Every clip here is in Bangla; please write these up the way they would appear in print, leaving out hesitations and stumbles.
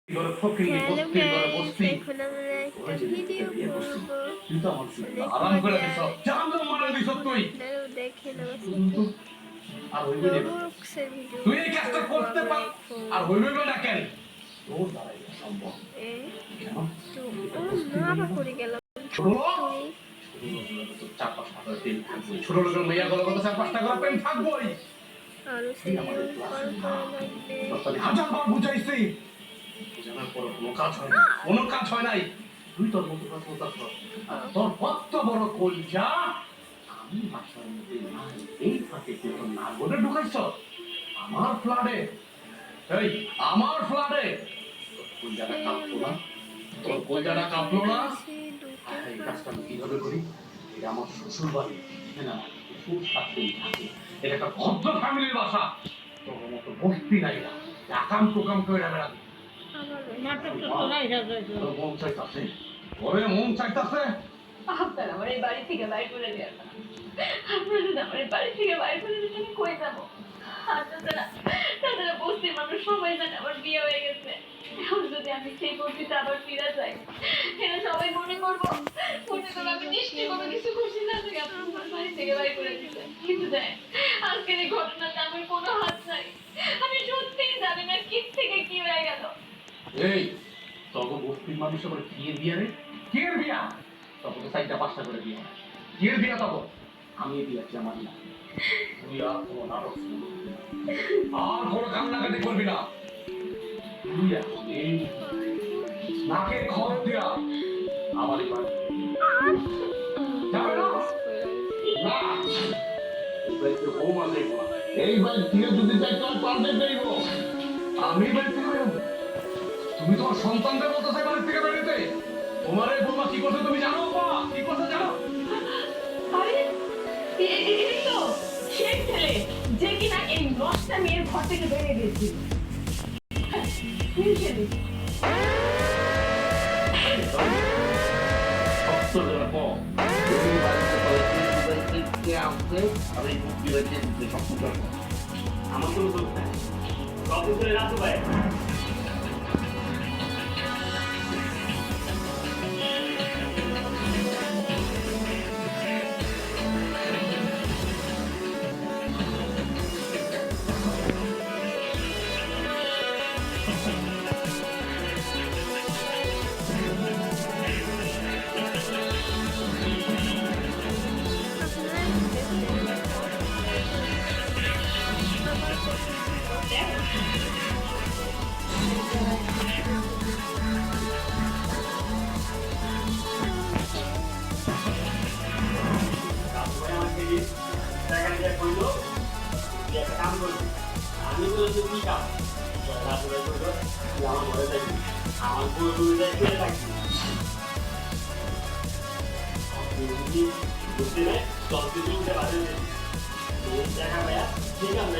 হ্যালো গাইস, এখন আমরা একটা ভিডিও করব। আরাম করে অনেক দিছ মজার। জান মারা দিছ তুই আপনারাও দেখেন আমার সাথে আর হইবে না রোবলক্সের ভিডিও তুই এই কাজটা করব করতে আমরা পার এখন। আর হইবে না কেন তোর দ্বারাই সম্ভব এ কেন তো মারা করে গেলাম। ছোট চার পাঁচটা করে প্রেম থাকবে ছোট লোকের মেয়া গলা কথা চার পাঁচটা করে প্রেম থাকবই আরো সিরিয়াল পার করা লাগবে। হাজার বার বুঝাইছি জানার পর কোনো কাজ হয় নাই তুই তোর মতো কথা বলতাছ তোর কত বড় কলজা আমি বাসার মধ্যে নাই এই ফাঁকে তুই তোর নাগরে ঢুকাইছ আমার ফ্ল্যাটে এই আমার ফ্ল্যাটে কলজাটা কাঁপলো না তোর কলজাটা কাঁপলো না এই কাজটা আমি কিভাবে করি এটা আমার শ্বশুর বাড়ি এখানে আমার শ্বশুর শাশুড়ি থাকে এটা একটা ভদ্র ফ্যামিলির বাসা তোর মতো বস্তি নাই না আকাম প্রকাম করে বেড়াবি মন চাইতাছে ওরে মন চাইতাছে আপনার আমার এই বাড়ি থেকে বাইর করে দেন না আপনার যদি আমার এই বাড়ি থেকে বাইর করে দিতে আমি কই যাবো তাছাড়া বস্তির মানুষ সবাই জানে আমার বিয়ে হয়ে গেছে এখন যদি আমি সেই বস্তিতে আবার ফিরে যাই এটা সবাই মনে করবো আমি নিশ্চয়ই কোনো কিছু খুশি না থেকে আপনার বাড়ি থেকে বাইর করে দিতে কিন্তু দেখ আজকের এই ঘটনাতে আমার কোনো হাত নাই আমি সত্যিই জানি না কি থেকে কি হয়ে গেল এই তখন বস্তির মানুষ আবার কিয়ের বিয়া রে কিয়ের বিয়া তখন তো চারটা পাঁচটা করে বিয়া কিয়ের বিয়া তখন আমি বিয়াছি আমার না তুই আর কোনো নাটক আর কোনো কান্নাকাটি করবি না তুই এখন এই নাকে খত দিয়া আমার এই বাড়ি যাবে না না এই বাড়িতে হোম আছে এই বাড়ি থেকে যদি যাই তোর পাল্টে দেব আমি বাড়ি থেকে বেরোবো তুমি তোমার সন্তানদের মতো সেই বাড়ি থেকে বেরোতে তোমার এই বৌমা কি করছে তুমি জানো বা কি করছে জানো আরে এই তো সেই ছেলে যে কিনা এই নষ্টা মেয়ের ঘর থেকে বেরিয়ে দিয়েছিল আমার কোনো দোষ নাই কবুতরে রাখো ভাই আমি বলেছি কি কাম আমার ঘরে থাকি আমার পুরো রুমে ফিরে থাকি বুঝতে নেই চলতে বাজে দেখা ভাইয়া ঠিক আছে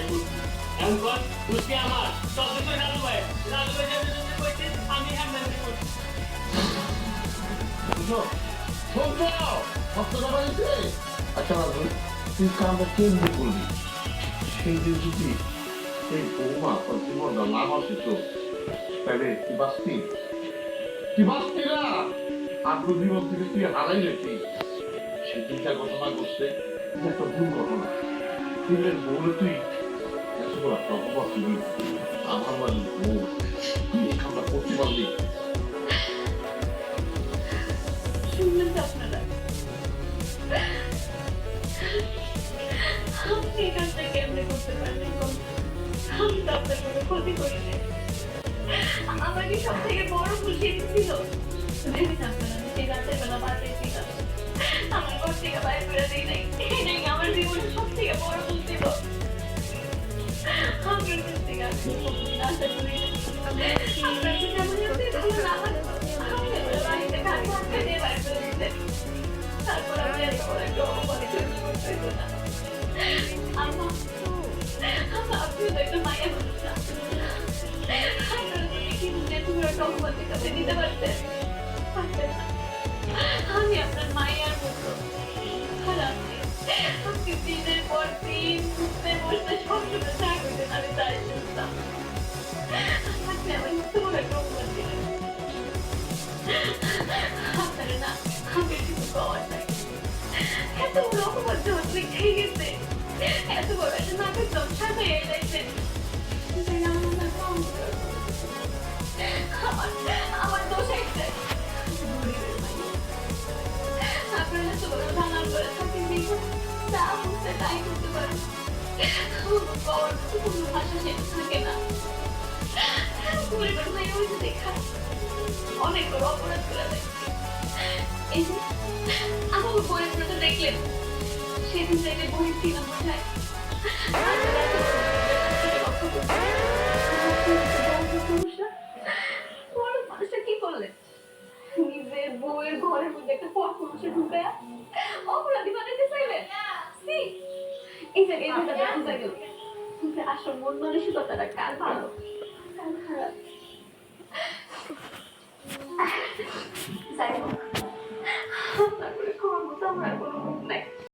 এমন কর বুঝতে আমার চলতে রাজু ভাই আমি হ্যান্ডেল করছি আচ্ছা তুই কামটা কেন্দ্র করবি সেই দিন যদি সেই বৌমা তোর জীবনটা না বাঁচিত তাহলে কি বাঁচতি না আগ্রহ জীবন থেকে তুই হারাই রেখি সে চিন্তা ঘটনা করছে একটা ভুল ঘটনা তুই বউরে তুই এত বড় একটা অপবাদ দিবি আমার বাড়ি বউ তুই এই কামটা করতে পারলি শুনলেন তো আপনারা আপনি এই কাজটা কেমনে করতে পারবেন আমি তো আপনার কোনো ক্ষতি করি নাই আমাকে সব থেকে বড় ভুল ছিল ভেবেছেন আপনারা আমি সেই রাতের বেলা বাজে ছিলাম আমার ঘর থেকে বাইর করে দিই নাই এটাই আমার জীবনের সব থেকে বড় ভুল ছিল আপনার কাছ থেকে আশা করি আপনার যদি আমার যদি ভালো না লাগতো আপনি আমার বাড়িতে খালি হাতে দিয়ে বাইর করে দিতেন তারপর আমি আর কোনো একটা অপরাধী করতে হতো না আম্মা আপনিও তো একটা মায়ের মানুষ আপনার কি বুঝে তুমি একটা অপরাধীর কাছে দিতে পারতেন আমি আপনার মায়ের মতো আর আপনি দিনের পর দিন ঘুরতে বসতে সবসময় চা করতেন আমি তাই শুনতাম আপনি আমার তোমার একটা অপরাধী গেছে এত বড় একটা নাটক সংসার হয়ে যাইছে আমার দোষ একটাই আপনারা তো বড় ধারণা করে থাকেন দেখুন যা বুঝতে তাই করতে পারেন কোনো ভাষা শেষ থাকে না পরিবার ভাই ওই যে দেখা অনেক বড় অপরাধ করে দেখছি এই যে আমার পরিবারটা দেখলেন সেদিন থেকে বলেছিলাম বোঝায় মানুষটা কি করলেন নিজের বউয়ের ঘরের মধ্যে একটা পর পুরুষে ঢুকে অপরাধী বানাতে চাইলেন এই জায়গায় বোঝা গেল আসল মন মানসিকতাটা কার ভালো কার খারাপ যাই হোক আপনার করে খাওয়ার মতো আমার কোনো